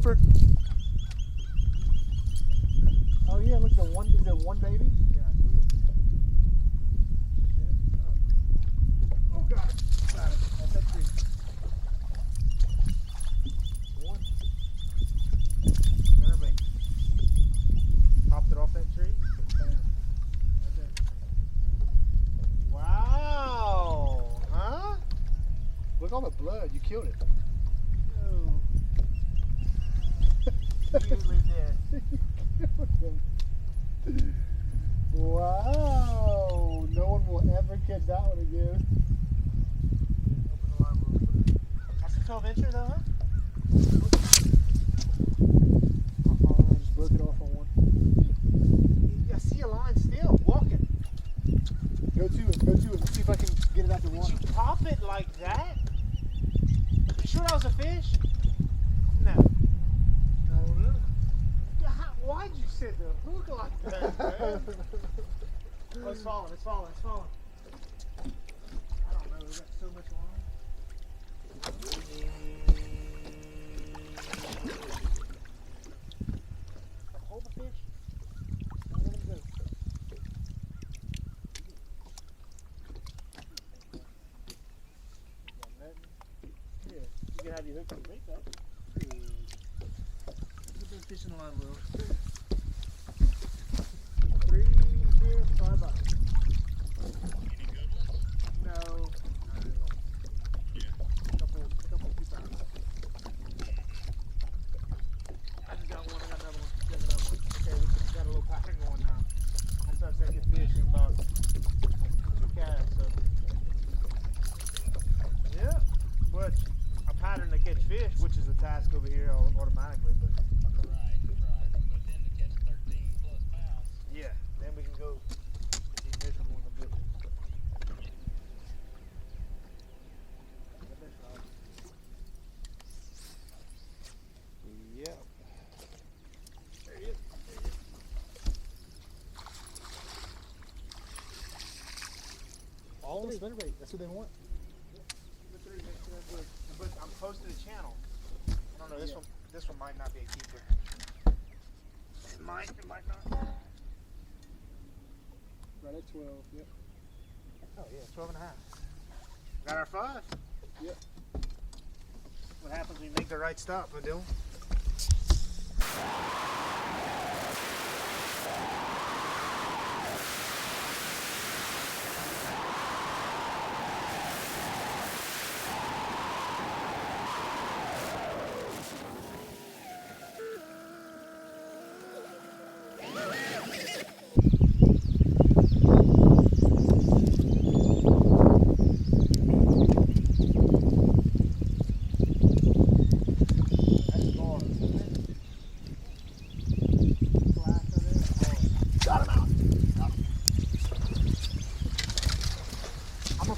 snapper. Oh yeah, look, is there one baby? Yeah, I see it. Oh, got it. Got it. That's that tree. One. Everybody. Popped it off that tree. Bam. Right there. Wow. Huh? Look at all the blood. You killed it. Oh. Immediately dead. Wow. No one will ever catch that one again. Open the line real quick. That's a 12-incher though, huh? I just broke it off on one. I see a line still walking. Go to it. Go to it. Let's see if I can get it out the water. Did you pop it like that? You sure that was a fish? No. I don't know. Why'd you set the hook like that, man? Oh, it's falling. It's falling. It's falling. I don't know. We got so much line. Hold the fish. Don't let him go. Yeah, you can have your hook and bait back. Put those fish in the line, Will. 3 fish, 5 bites. Any good ones? No, not really. Yeah. Couple 2 pounds. I just got one. I got another one. There's another one. Okay, we got a little pattern going now. I started second fish in about 2 casts. So yeah, but a pattern to catch fish, which is a task over here automatically. But Right. But then to catch 13 plus pounds. yeah, then we can go be miserable in the bushes. Yep. There he is. All on the spinnerbait. That's what they want. But I'm close to the channel. I don't know. This one might not be a keeper. It might not. Right at 12. Yep. Oh yeah, 12 and a half. Got our 5. Yep. What happens when you make the right stop, huh, Dylan?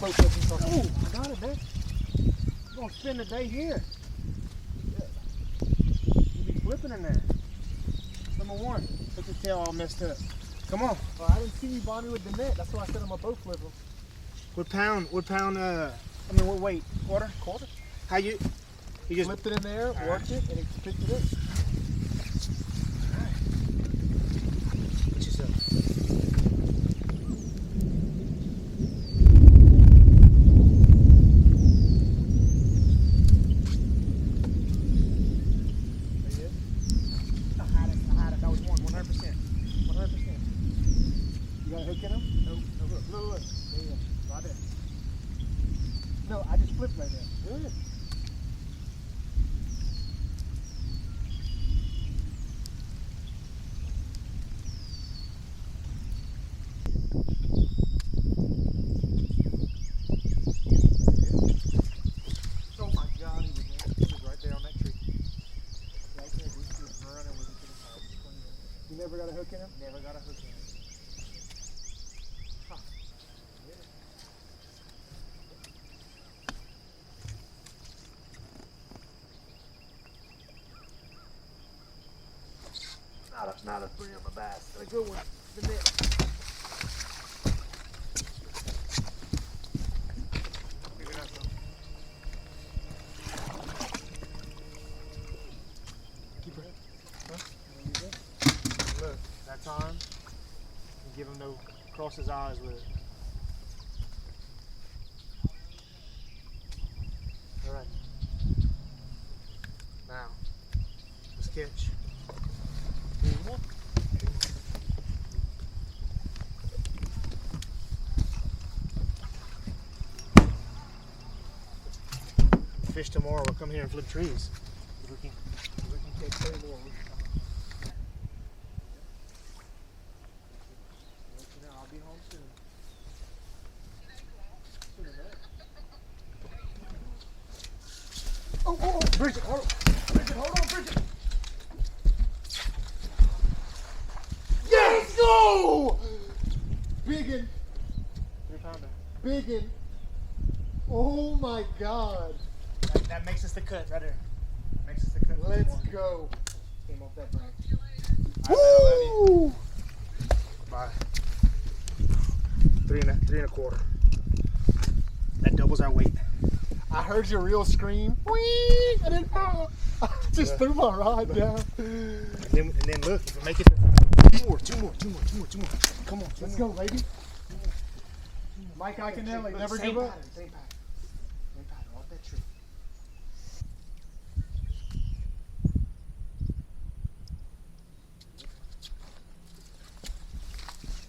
Oh, I got it, man. We're going to spend the day here. Yeah. You'll be flipping in there. Number 1. Look at the tail all messed up. Come on. Oh, I didn't see you bond me with the net. That's why I said I'm a boat flipper. What pound, what weight? Quarter? How you just flipped it in there, worked it, and it picked it up. All right. Put yourself. No, I just flipped right there. Good. Oh my God, he was right there on that tree. Right there, he was running with it to the house. You never got a hook in him? Never got a hook in him. Huh. Yeah. Not a free on my bass, but a good one. The net. Figure it out though. Give him no, cross his eyes with it. All right. Now, let's catch. More. Fish tomorrow. We'll come here and flip trees. If we can catch 3 more. I'll be home soon. Oh, Bridget, hold on. Bridget, hold on, Bridget. Yes, go! Biggin. 3-pounder. Biggin. Oh my God. That makes us the cut right there. That makes us the cut. Let's go. Came off that branch. Woo! Bye. 3 and a quarter. That doubles our weight. I heard your reel scream. Whee! And then I just threw my rod down. And then look, if we make it 2 more. Come on, let's go, baby. Mike Iaconelli, never give up. Same pattern, off that tree.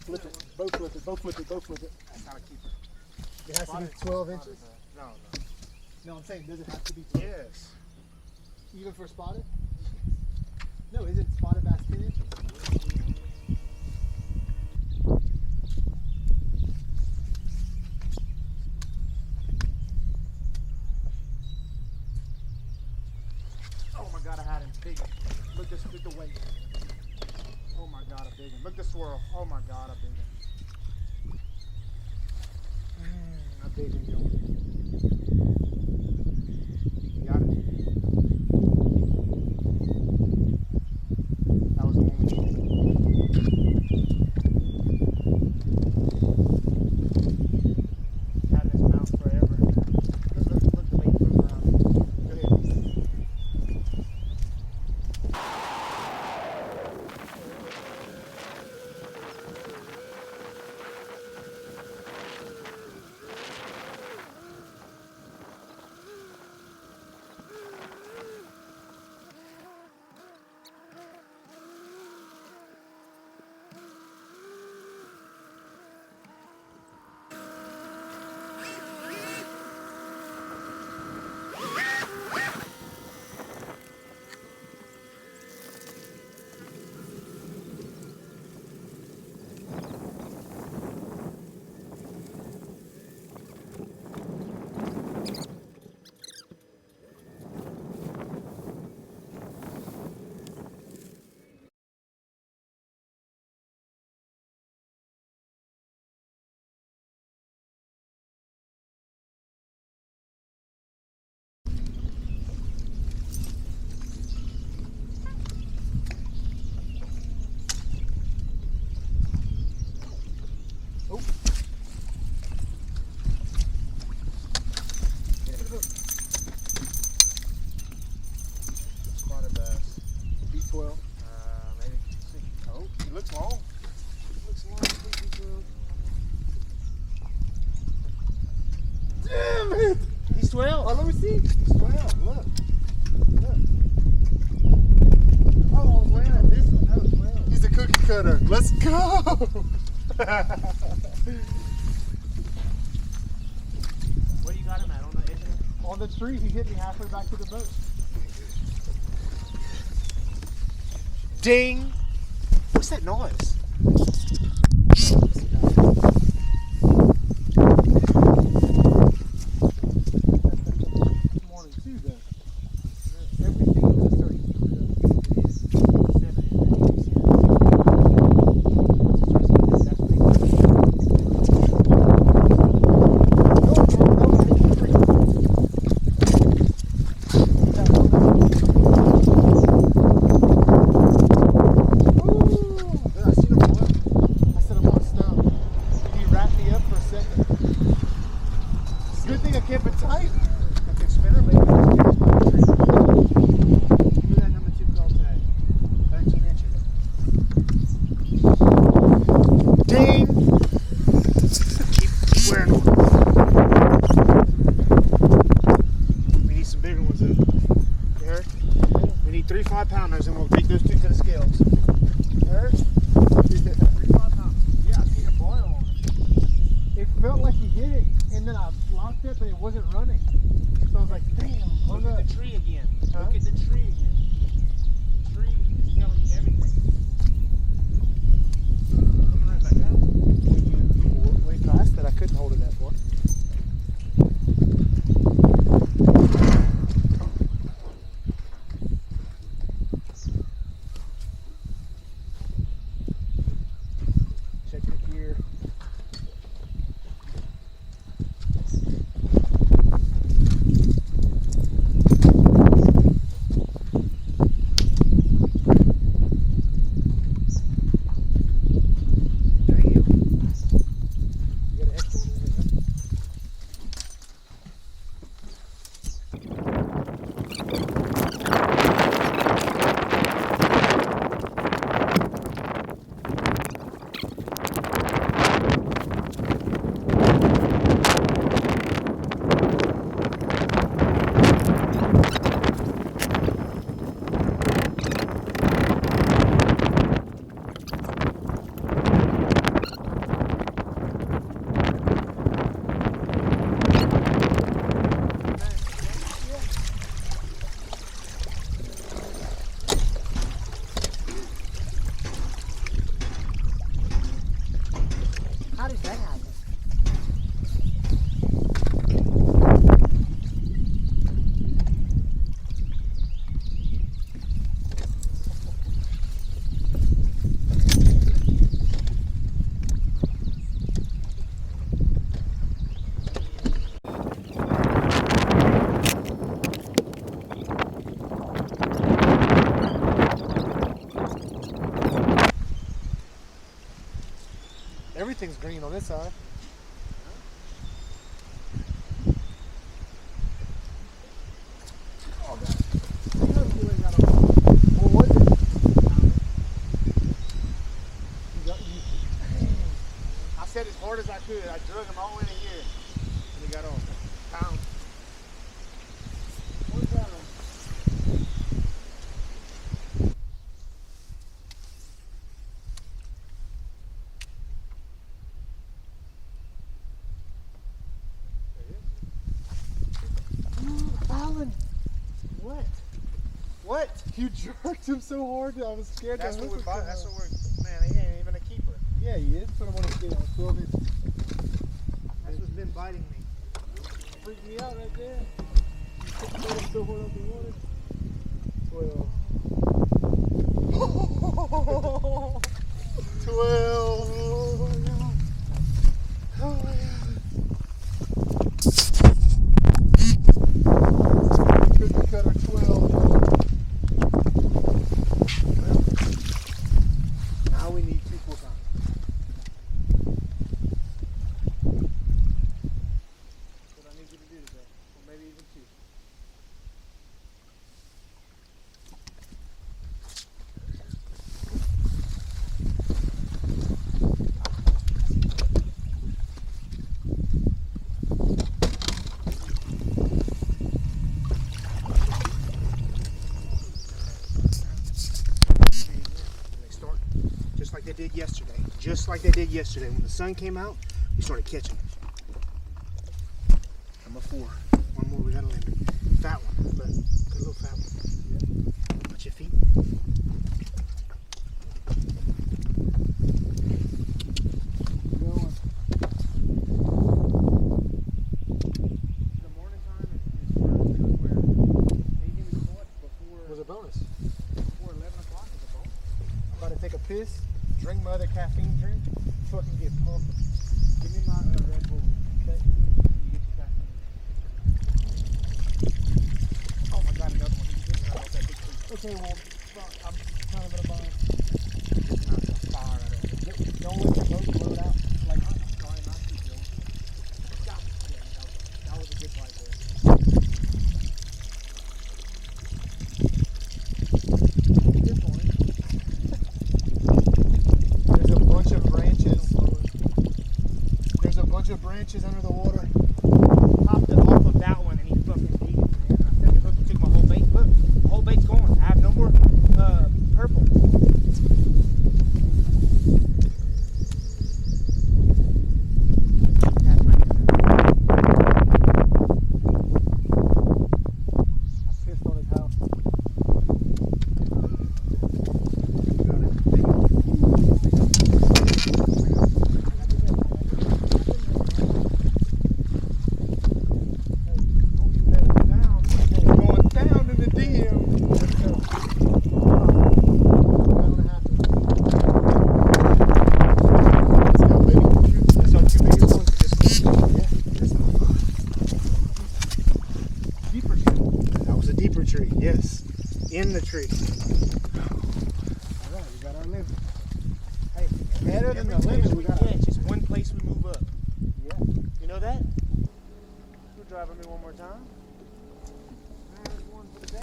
Flip it, both flip it. That's not a keeper. It has to be 12 inches? No. No, I'm saying, does it have to be 12? Yes. Even for spotted? No, isn't spotted bass 10 inches? Oh my God, I had him big. Look the weight. Oh my God, a big one. Look the swirl. Oh my God, a big one. A big one, yo. Got it. That was the one we needed. Had in his mouth forever. Look the bait move around. Go ahead. He's 12. Oh, let me see. He's 12. Look. Oh, I was wearing at this one. That was 12. He's a cookie cutter. Let's go. Where you got him at? On the edge of it? On the tree. He hit me halfway back to the boat. Ding. What's that noise? Ding! Keep wearing on. We need some bigger ones though. You heard? We need 3 5-pounders and we'll take those 2 to the scales. You heard? 3 5-pounders. Yeah, I seen a boil on it. It felt like you hit it and then I locked up and it wasn't running. So I was like, damn, look at the tree again. Huh? Look at the tree again. The tree is telling you everything. Coming right back out. You way past that I couldn't hold it that far. Check your gear. How did that happen? Everything's green on this side. Oh, God. What was it? I said as hard as I could. I drug him all in here. And he got on. Pound. What's that on? What? What? You jerked him so hard that I was scared. That's that what hook we're. would That's come what out. we're. Man, he ain't even a keeper. Yeah, he is. Put him on a scale. 12 inches. That's what's been biting me. Freaked me out right there. You took the tail so hard up the water. 12. 12. Oh my God. Oh my God. Cookie cutter 12. Well, now we need 2 full times. That's what I need you to do today. Or maybe even 2. Like they did yesterday. Just like they did yesterday. When the sun came out, we started catching. Number 4. One more, we got a limit. Fat one, but good little fat one. Yeah. Watch your feet. Going. The morning time is where anything we caught before was a bonus. Before 11 o'clock was a bonus. I'm about to take a piss. Drink my other caffeine drink, fucking get pumped. Give me my Red Bull, okay? And you get your caffeine. Oh my God, another one. You get right off that big tree. Okay, well, I'm kind of in a bind. It's not a fire out of it. Don't let your boat blow it out. Like, I'm trying not to, Joe. God, yeah, that was a good bite there. This morning. There's a bunch of branches of branches under the water. Popped it off of that one and he fucking beat it, man. And I said the hook took my whole bait. Look, the whole bait's gone. I have no more purple. That's right there. I pissed on his house. Going down in the DM. That's our two biggest ones. Deeper tree. That was a deeper tree, yes. In the tree. All right, we got our limit. Hey, Better than the every limit, fish we we got. catch is one place we move up. Yeah. You know that? We'll drive me one more time. There's one for the day.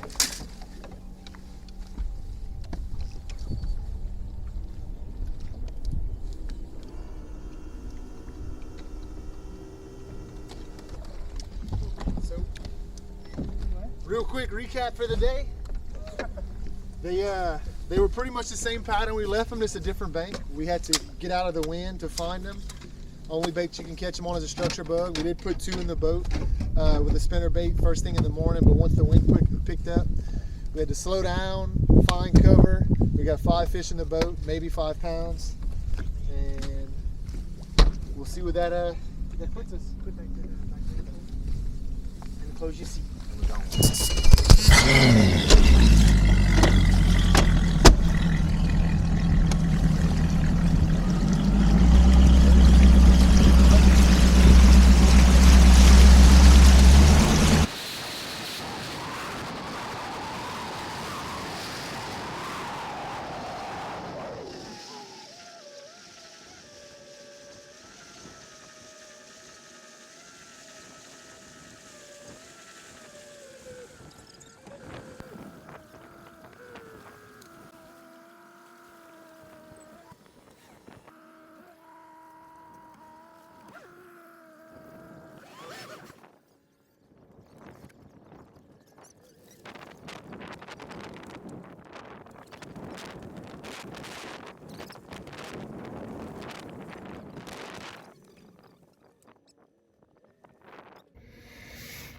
So, real quick recap for the day. They were pretty much the same pattern we left them, just a different bank. We had to get out of the wind to find them. Only bait you can catch them on is a structure bug. We did put 2 in the boat with a spinner bait first thing in the morning, but once the wind picked up, we had to slow down, find cover. We got 5 fish in the boat, maybe 5 pounds, and we'll see what that puts us. Put that back there. And close your seat. And we're going.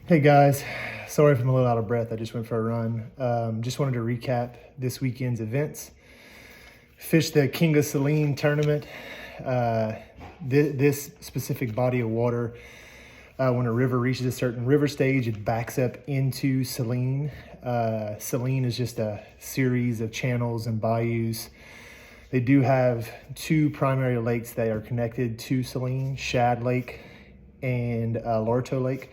Hey guys, sorry if I'm a little out of breath. I just went for a run. Just wanted to recap this weekend's events. Fished the King of Saleen tournament. This specific body of water, when a river reaches a certain river stage, it backs up into Saleen. Saleen is just a series of channels and bayous. They do have 2 primary lakes that are connected to Saleen, Shad Lake and Lorto Lake.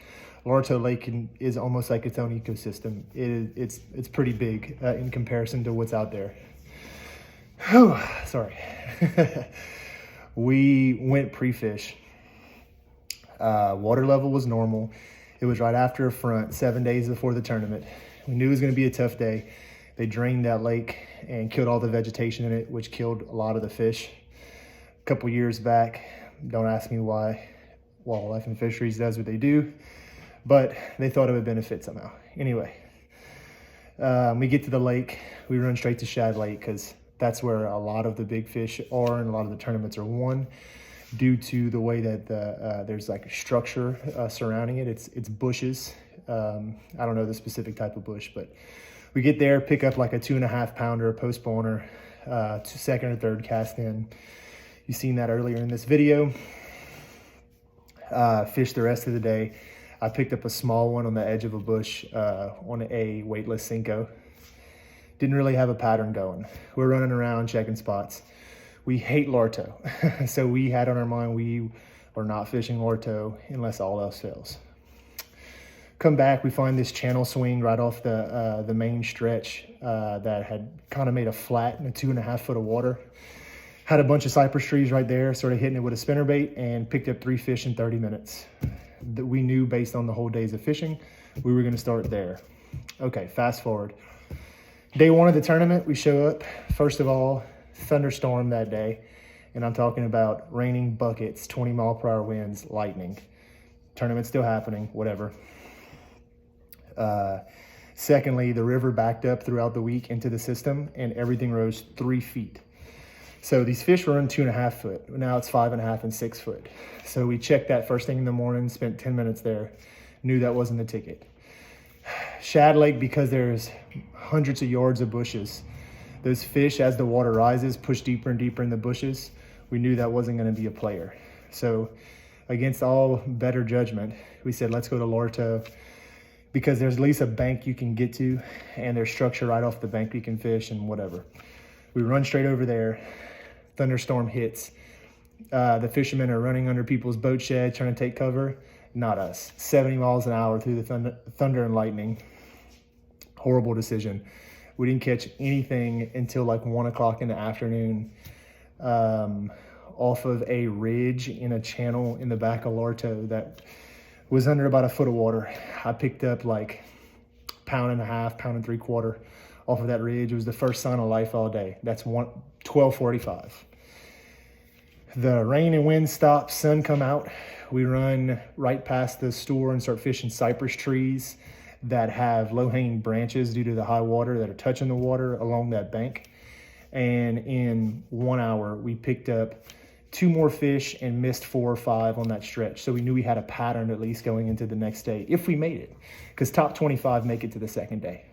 Lorto Lake is almost like its own ecosystem. It's pretty big in comparison to what's out there. Whew, sorry. We went pre-fish. Water level was normal. It was right after a front, 7 days before the tournament. We knew it was going to be a tough day. They drained that lake and killed all the vegetation in it, which killed a lot of the fish. A couple years back, don't ask me why Wildlife and Fisheries does what they do, but they thought it would benefit somehow. Anyway, we get to the lake. We run straight to Shad Lake because that's where a lot of the big fish are and a lot of the tournaments are won, due to the way that there's like a structure surrounding it. It's bushes. I don't know the specific type of bush, but we get there, pick up like a 2.5 pounder post spawner, second or third cast in. You've seen that earlier in this video. Fish the rest of the day. I picked up a small one on the edge of a bush on a weightless Cinco. Didn't really have a pattern going. We're running around checking spots. We hate Lorto. So we had on our mind we are not fishing Lorto unless all else fails. Come back, we find this channel swing right off the main stretch that had kind of made a flat in a 2.5 foot of water. Had a bunch of cypress trees right there, sort of hitting it with a spinnerbait, and picked up 3 fish in 30 minutes. That we knew based on the whole days of fishing, we were gonna start there. Okay, fast forward. Day 1 of the tournament, we show up. First of all, thunderstorm that day. And I'm talking about raining buckets, 20-mile-per-hour winds, lightning. Tournament still happening, whatever. Secondly, the river backed up throughout the week into the system and everything rose 3 feet. So these fish were in 2.5 foot. Now it's 5.5 and 6 foot. So we checked that first thing in the morning, spent 10 minutes there, knew that wasn't the ticket. Shad Lake, because there's hundreds of yards of bushes, those fish, as the water rises, push deeper and deeper in the bushes. We knew that wasn't going to be a player. So against all better judgment, we said, let's go to Lorto, because there's at least a bank you can get to and there's structure right off the bank you can fish and whatever. We run straight over there. Thunderstorm hits. The fishermen are running under people's boat shed trying to take cover. Not us. 70 miles an hour through the thunder and lightning. Horrible decision. We didn't catch anything until like 1 o'clock in the afternoon off of a ridge in a channel in the back of Lorto that was under about 1 foot of water. I picked up like 1.5 pounds, 1.75 pounds off of that ridge. It was the first sign of life all day. That's 12:45. The rain and wind stop, sun come out. We run right past the store and start fishing cypress trees that have low-hanging branches due to the high water that are touching the water along that bank. And in 1 hour, we picked up 2 more fish and missed 4 or 5 on that stretch. So we knew we had a pattern at least going into the next day, if we made it, because top 25 make it to the second day.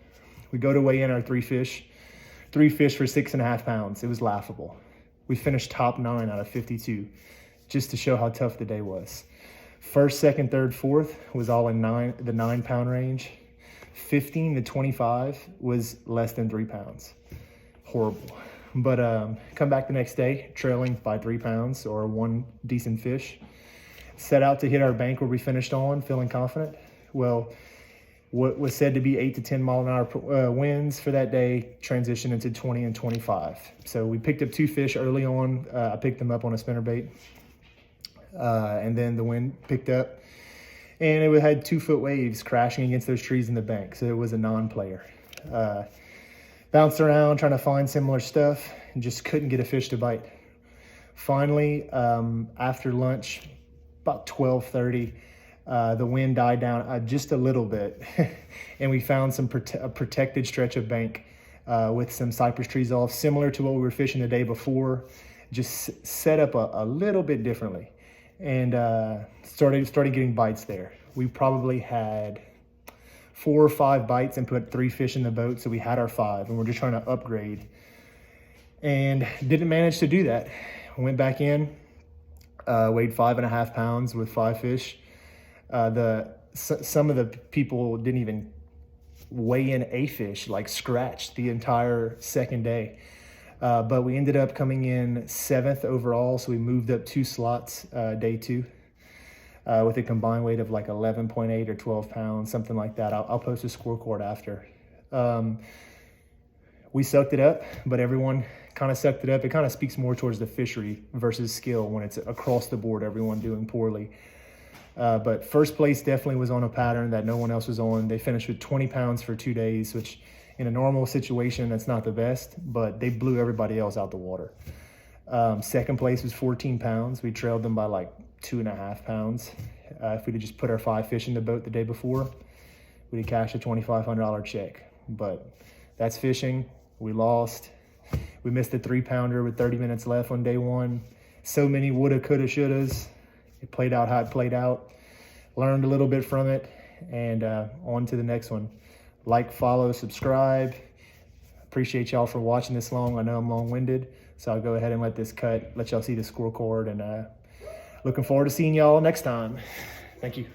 We go to weigh in our 3 fish for 6.5 pounds. It was laughable. We finished top 9 out of 52, just to show how tough the day was. First, second, third, fourth was all in the 9 pound range. 15 to 25 was less than 3 pounds. Horrible. But come back the next day, trailing by 3 pounds or 1 decent fish. Set out to hit our bank where we finished on, feeling confident. Well, what was said to be 8 to 10 mile an hour winds for that day transitioned into 20 and 25. So we picked up 2 fish early on. I picked them up on a spinnerbait. And then the wind picked up and it had 2 foot waves crashing against those trees in the bank. So it was a non-player. Bounced around trying to find similar stuff and just couldn't get a fish to bite. Finally, after lunch, about 12:30, the wind died down just a little bit and we found a protected stretch of bank with some cypress trees off, similar to what we were fishing the day before, just set up a little bit differently, and started getting bites there. We probably had 4 or 5 bites and put 3 fish in the boat, so we had our 5 and we're just trying to upgrade and didn't manage to do that. Went back in, weighed 5.5 pounds with 5 fish. Some of the people didn't even weigh in a fish, like scratched the entire second day. But we ended up coming in 7th overall, so we moved up 2 slots day 2 with a combined weight of like 11.8 or 12 pounds, something like that. I'll post a scorecard after. We sucked it up, but everyone kind of sucked it up. It kind of speaks more towards the fishery versus skill when it's across the board, everyone doing poorly. But first place definitely was on a pattern that no one else was on. They finished with 20 pounds for 2 days, which in a normal situation, that's not the best, but they blew everybody else out the water. Second place was 14 pounds. We trailed them by like 2.5 pounds. If we'd have just put our 5 fish in the boat the day before, we'd have cashed a $2,500 check. But that's fishing. We lost. We missed a 3-pounder with 30 minutes left on day 1. So many woulda, coulda, shouldas. It played out how it played out. Learned a little bit from it, and on to the next one. Like, follow, subscribe. Appreciate y'all for watching this long. I know I'm long-winded, so I'll go ahead and let this cut, let y'all see the scorecard, and looking forward to seeing y'all next time. Thank you.